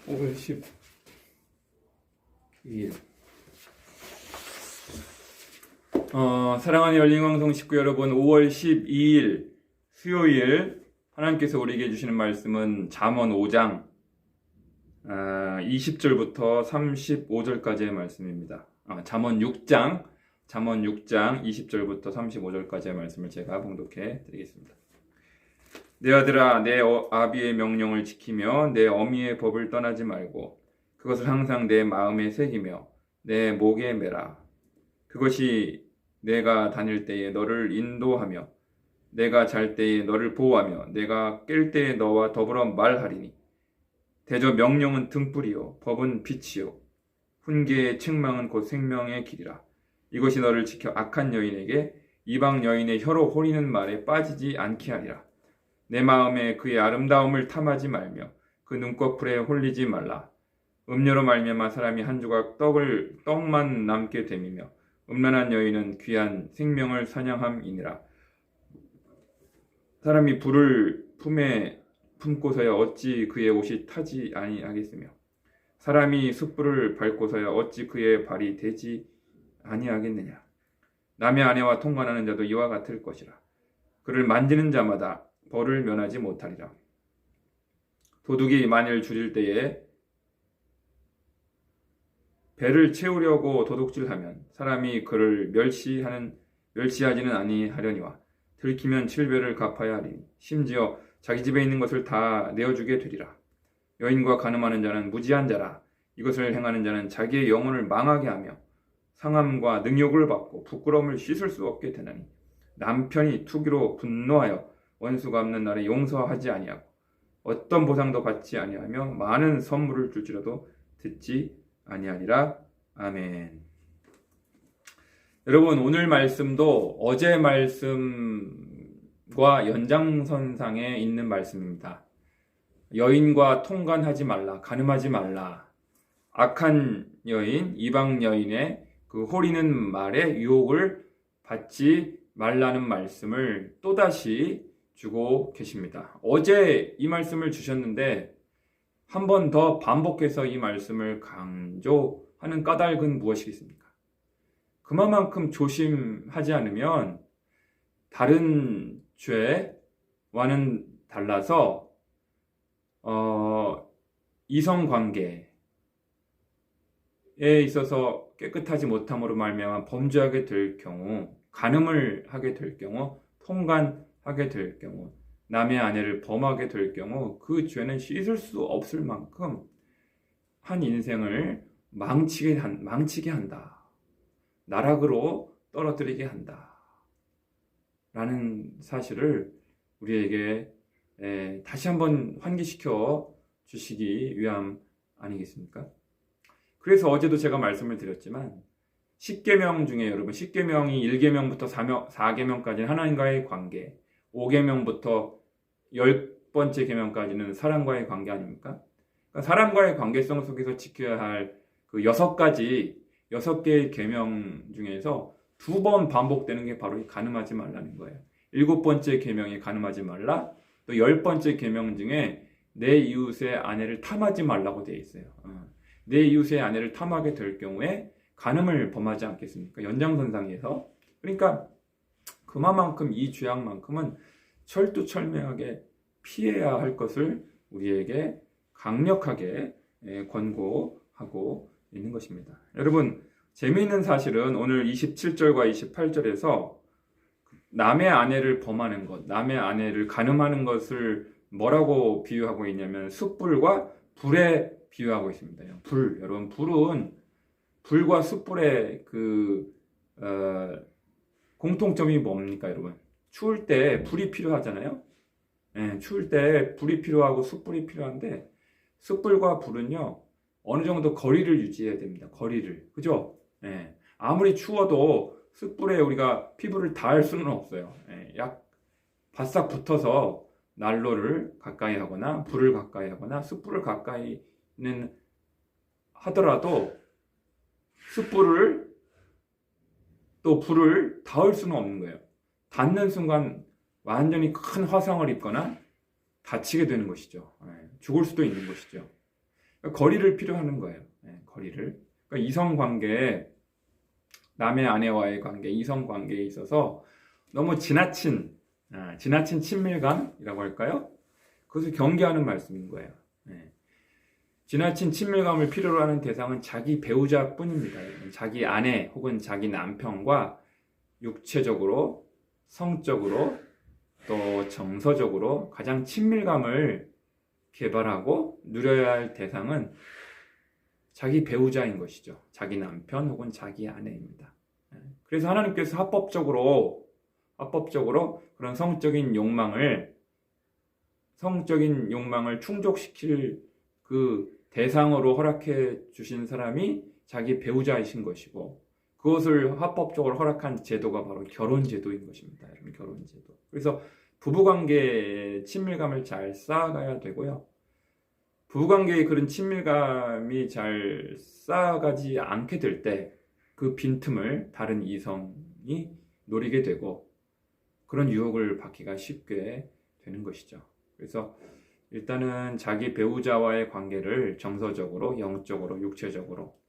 5월 12일. 사랑하는 열린광성 식구 여러분, 5월 12일 수요일 하나님께서 우리에게 주시는 말씀은 잠언 5장 20절부터 35절까지의 말씀입니다. 잠언 6장 20절부터 35절까지의 말씀을 제가 봉독해 드리겠습니다. 내 아들아, 내 아비의 명령을 지키며 내 어미의 법을 떠나지 말고 그것을 항상 내 마음에 새기며 내 목에 매라. 그것이 내가 다닐 때에 너를 인도하며 내가 잘 때에 너를 보호하며 내가 깰 때에 너와 더불어 말하리니. 대저 명령은 등불이요 법은 빛이요 훈계의 책망은 곧 생명의 길이라. 이것이 너를 지켜 악한 여인에게 이방 여인의 혀로 호리는 말에 빠지지 않게 하리라. 내 마음에 그의 아름다움을 탐하지 말며 그 눈꺼풀에 홀리지 말라. 음료로 말미암아 사람이 한 조각 떡만 남게 됨이며 음란한 여인은 귀한 생명을 사냥함이니라. 사람이 불을 품에 품고서야 어찌 그의 옷이 타지 아니하겠으며 사람이 숯불을 밟고서야 어찌 그의 발이 되지 아니하겠느냐. 남의 아내와 통관하는 자도 이와 같을 것이라. 그를 만지는 자마다 벌을 면하지 못하리라. 도둑이 만일 줄일 때에 배를 채우려고 도둑질하면 사람이 그를 멸시하지는 아니하려니와 들키면 7배를 갚아야 하리니 심지어 자기 집에 있는 것을 다 내어주게 되리라. 여인과 간음하는 자는 무지한 자라. 이것을 행하는 자는 자기의 영혼을 망하게 하며 상함과 능욕을 받고 부끄러움을 씻을 수 없게 되나니 남편이 투기로 분노하여 원수가 없는 날에 용서하지 아니하고 어떤 보상도 받지 아니하며 많은 선물을 줄지라도 듣지 아니하리라. 아멘. 여러분, 오늘 말씀도 어제 말씀과 연장선상에 있는 말씀입니다. 여인과 통관하지 말라, 간음하지 말라. 악한 여인, 이방 여인의 그 호리는 말에 유혹을 받지 말라는 말씀을 또다시 주고 계십니다. 어제 이 말씀을 주셨는데 한 번 더 반복해서 이 말씀을 강조하는 까닭은 무엇이겠습니까? 그만큼 조심하지 않으면 다른 죄와는 달라서 이성관계에 있어서 깨끗하지 못함으로 말미암아 범죄하게 될 경우, 간음을 하게 될 경우, 통간하게 될 경우, 남의 아내를 범하게 될 경우 그 죄는 씻을 수 없을 만큼 한 인생을 망치게 한다. 나락으로 떨어뜨리게 한다. 라는 사실을 우리에게 다시 한번 환기시켜 주시기 위함 아니겠습니까? 그래서 어제도 제가 말씀을 드렸지만 10계명 중에 여러분 10계명이 1계명부터 4계명까지는 하나님과의 관계, 5계명부터 10번째 계명까지는 사람과의 관계 아닙니까? 그러니까 사람과의 관계성 속에서 지켜야 할 그 6개의 계명 중에서 2번 반복되는 게 바로 이 간음하지 말라는 거예요. 7번째 계명이 간음하지 말라, 또 10번째 계명 중에 내 이웃의 아내를 탐하지 말라고 되어 있어요. 내 이웃의 아내를 탐하게 될 경우에 간음을 범하지 않겠습니까? 연장선상에서. 그러니까 그만큼 이 죄악만큼은 철두철미하게 피해야 할 것을 우리에게 강력하게 권고하고 있는 것입니다. 여러분, 재미있는 사실은 오늘 27절과 28절에서 남의 아내를 범하는 것, 남의 아내를 간음하는 것을 뭐라고 비유하고 있냐면 숯불과 불에 비유하고 있습니다. 불, 여러분, 불과 숯불의 공통점이 뭡니까, 여러분? 추울 때 불이 필요하잖아요. 추울 때 불이 필요하고 숯불이 필요한데 숯불과 불은요 어느 정도 거리를 유지해야 됩니다. 거리를, 그죠? 아무리 추워도 숯불에 우리가 피부를 닿을 수는 없어요. 약 바싹 붙어서 난로를 가까이 하거나 불을 가까이 하거나 숯불을 가까이는 하더라도 숯불을 또 불을 닿을 수는 없는 거예요. 닿는 순간 완전히 큰 화상을 입거나 다치게 되는 것이죠. 죽을 수도 있는 것이죠. 거리를 필요하는 거예요. 거리를. 그러니까 이성관계, 남의 아내와의 관계, 이성관계에 있어서 너무 지나친 친밀감이라고 할까요? 그것을 경계하는 말씀인 거예요. 지나친 친밀감을 필요로 하는 대상은 자기 배우자뿐입니다. 자기 아내 혹은 자기 남편과 육체적으로, 성적으로, 또 정서적으로 가장 친밀감을 개발하고 누려야 할 대상은 자기 배우자인 것이죠. 자기 남편 혹은 자기 아내입니다. 그래서 하나님께서 합법적으로 그런 성적인 욕망을 충족시킬 그 대상으로 허락해 주신 사람이 자기 배우자이신 것이고, 그것을 합법적으로 허락한 제도가 바로 결혼제도인 것입니다. 여러분, 결혼제도. 그래서 부부관계의 친밀감을 잘 쌓아가야 되고요. 부부관계의 그런 친밀감이 잘 쌓아가지 않게 될 때 그 빈틈을 다른 이성이 노리게 되고 그런 유혹을 받기가 쉽게 되는 것이죠. 그래서 일단은 자기 배우자와의 관계를 정서적으로, 영적으로, 육체적으로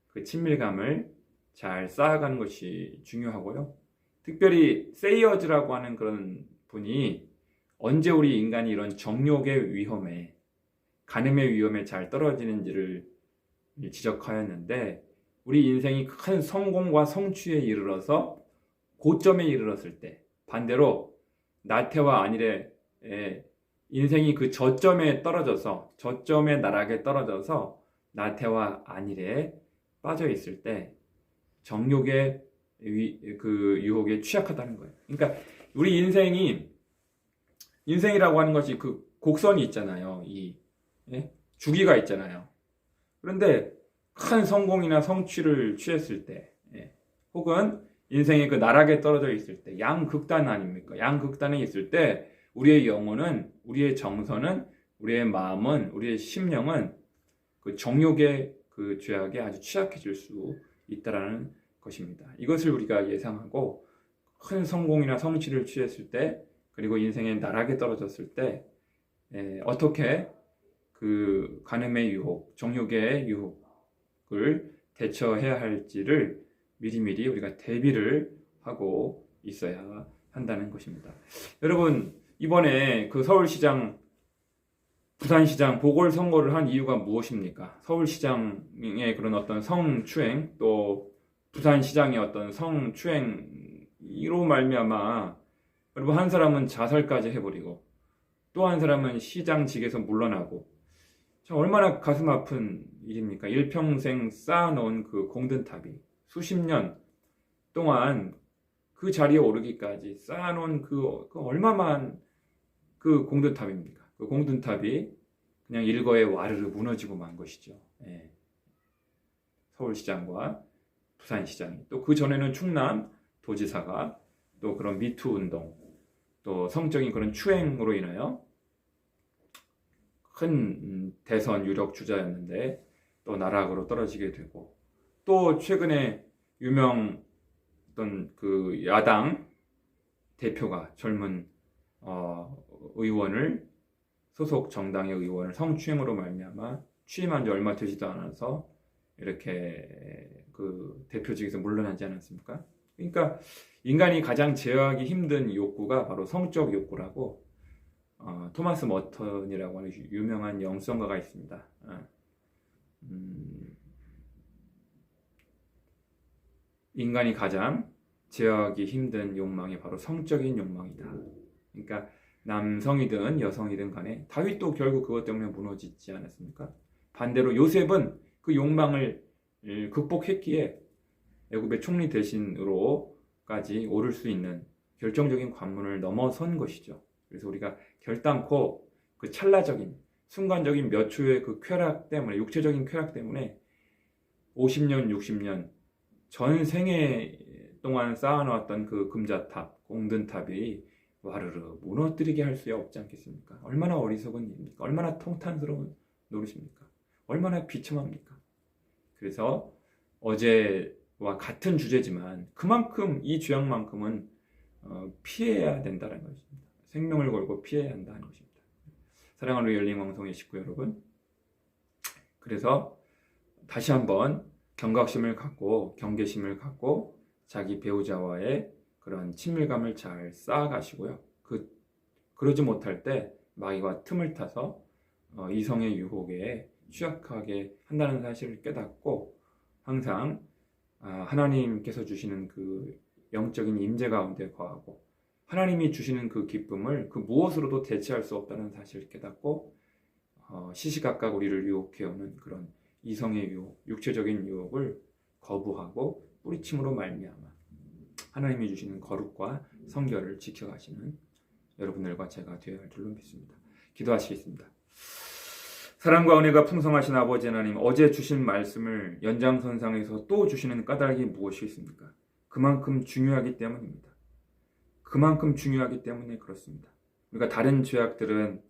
그 친밀감을 잘 쌓아가는 것이 중요하고요. 특별히 세이어즈라고 하는 그런 분이 언제 우리 인간이 이런 정욕의 위험에, 간음의 위험에 잘 떨어지는지를 지적하였는데, 우리 인생이 큰 성공과 성취에 이르러서 고점에 이르렀을 때, 반대로 나태와 안일의 인생이 그 저점에 떨어져서, 저점의 나락에 떨어져서 나태와 안일에 빠져 있을 때 정욕의 그 유혹에 취약하다는 거예요. 그러니까 우리 인생이라고 하는 것이 그 곡선이 있잖아요. 주기가 있잖아요. 그런데 큰 성공이나 성취를 취했을 때, 혹은 인생의 그 나락에 떨어져 있을 때, 양극단 아닙니까? 양극단에 있을 때 우리의 영혼은, 우리의 정서는, 우리의 마음은, 우리의 심령은 그 정욕의 그 죄악에 아주 취약해질 수 있다라는 것입니다. 이것을 우리가 예상하고 큰 성공이나 성취를 취했을 때, 그리고 인생의 나락에 떨어졌을 때 어떻게 그 간음의 유혹, 정욕의 유혹을 대처해야 할지를 미리미리 우리가 대비를 하고 있어야 한다는 것입니다. 여러분, 이번에 그 서울시장, 부산시장 보궐선거를 한 이유가 무엇입니까? 서울시장의 그런 어떤 성추행, 또 부산시장의 어떤 성추행으로 말미암아 여러분, 한 사람은 자살까지 해버리고 또 한 사람은 시장직에서 물러나고, 참 얼마나 가슴 아픈 일입니까? 일평생 쌓아놓은 그 공든탑이 수십 년 동안 그 자리에 오르기까지 쌓아놓은 그 얼마만 그 공든탑입니까? 그 공든탑이 그냥 일거에 와르르 무너지고 만 것이죠. 서울시장과 부산시장이, 또 그 전에는 충남 도지사가 또 그런 미투 운동, 또 성적인 그런 추행으로 인하여 큰 대선 유력 주자였는데 또 나락으로 떨어지게 되고, 또 최근에 유명 어떤 그 야당 대표가 젊은 의원을, 소속 정당의 의원을 성추행으로 말미암아 취임한 지 얼마 되지도 않아서 이렇게 그 대표직에서 물러나지 않았습니까? 그러니까 인간이 가장 제어하기 힘든 욕구가 바로 성적 욕구라고 토마스 머턴이라고 하는 유명한 영성가가 있습니다. 인간이 가장 제어하기 힘든 욕망이 바로 성적인 욕망이다. 그러니까 남성이든 여성이든 간에 다윗도 결국 그것 때문에 무너지지 않았습니까? 반대로 요셉은 그 욕망을 극복했기에 애굽의 총리 대신으로까지 오를 수 있는 결정적인 관문을 넘어선 것이죠. 그래서 우리가 결단코 그 찰나적인 순간적인 몇 초의 그 쾌락 때문에, 육체적인 쾌락 때문에 50년, 60년 전 생애 동안 쌓아놓았던 그 금자탑, 공든탑이 와르르 무너뜨리게 할 수 없지 않겠습니까? 얼마나 어리석은 일입니까? 얼마나 통탄스러운 노릇입니까? 얼마나 비참합니까? 그래서 어제와 같은 주제지만 그만큼 이 죄악만큼은 피해야 된다는 것입니다. 생명을 걸고 피해야 한다는 것입니다. 사랑하는 열린 왕성의 식구 여러분, 그래서 다시 한번 경각심을 갖고 경계심을 갖고 자기 배우자와의 그런 친밀감을 잘 쌓아가시고요. 그러지 못할 때 마귀가 틈을 타서 이성의 유혹에 취약하게 한다는 사실을 깨닫고 항상 하나님께서 주시는 그 영적인 임재 가운데 거하고 하나님이 주시는 그 기쁨을 그 무엇으로도 대체할 수 없다는 사실을 깨닫고 시시각각 우리를 유혹해오는 그런 이성의 유혹, 육체적인 유혹을 거부하고 뿌리침으로 말미암아 하나님이 주시는 거룩과 성결을 지켜가시는 여러분들과 제가 되어야 할 줄로 믿습니다. 기도하시겠습니다. 사랑과 은혜가 풍성하신 아버지 하나님, 어제 주신 말씀을 연장선상에서 또 주시는 까닭이 무엇이 있습니까? 그만큼 중요하기 때문입니다. 그만큼 중요하기 때문에 그렇습니다. 우리가 다른 죄악들은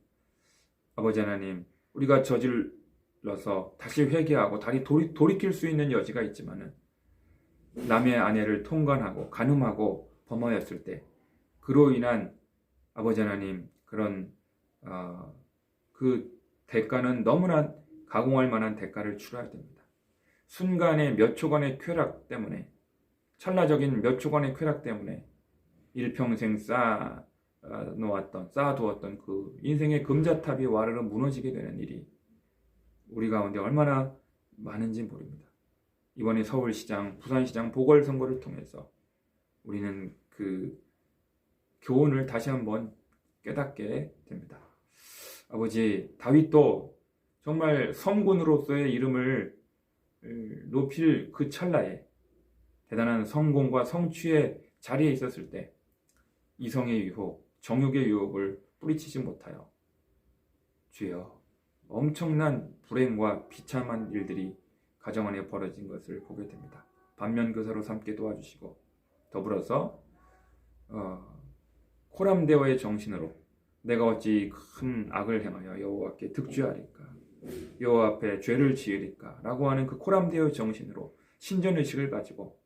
아버지 하나님, 우리가 저질러서 다시 회개하고 다시 돌이킬 수 있는 여지가 있지만은 남의 아내를 통간하고 간음하고 범하였을 때 그로 인한 아버지 하나님 그런 그 대가는 너무나 가공할 만한 대가를 치러야 됩니다. 순간의 몇 초간의 쾌락 때문에 찰나적인 몇 초간의 쾌락 때문에 일평생 쌓아두었던 그 인생의 금자탑이 와르르 무너지게 되는 일이 우리 가운데 얼마나 많은지 모릅니다. 이번에 서울시장, 부산시장 보궐선거를 통해서 우리는 그 교훈을 다시 한번 깨닫게 됩니다. 아버지, 다윗도 정말 성군으로서의 이름을 높일 그 찰나에 대단한 성공과 성취의 자리에 있었을 때 이성의 유혹, 정욕의 유혹을 뿌리치지 못하여 주여 엄청난 불행과 비참한 일들이 가정 안에 벌어진 것을 보게 됩니다. 반면교사로 삼게 도와주시고 더불어서 코람데오의 정신으로 내가 어찌 큰 악을 행하여 여호와께 득죄하리까 여호와 앞에 죄를 지으리까 라고 하는 그 코람데오의 정신으로 신전의식을 가지고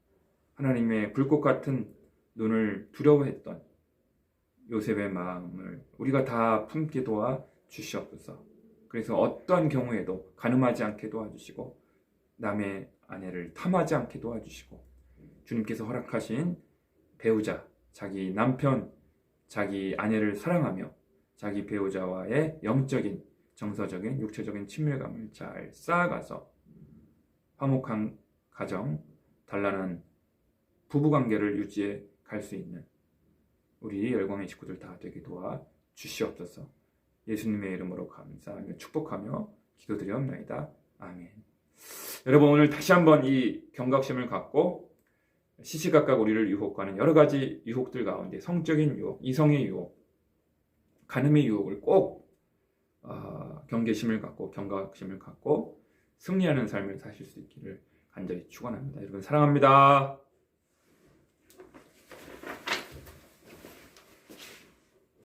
하나님의 불꽃 같은 눈을 두려워했던 요셉의 마음을 우리가 다 품게 도와 주시옵소서. 그래서 어떠한 경우에도 간음하지 않게 도와주시고 남의 아내를 탐하지 않게 도와주시고 주님께서 허락하신 배우자, 자기 남편, 자기 아내를 사랑하며 자기 배우자와의 영적인, 정서적인, 육체적인 친밀감을 잘 쌓아가서 화목한 가정, 단란한 부부관계를 유지해 갈 수 있는 우리 열광의 식구들 다 되게 도와 주시옵소서. 예수님의 이름으로 감사하며 축복하며 기도드리옵나이다. 아멘. 여러분, 오늘 다시 한번 이 경각심을 갖고 시시각각 우리를 유혹하는 여러 가지 유혹들 가운데 성적인 유혹, 이성의 유혹, 간음의 유혹을 꼭 경계심을 갖고 경각심을 갖고 승리하는 삶을 사실 수 있기를 간절히 축원합니다. 여러분 사랑합니다.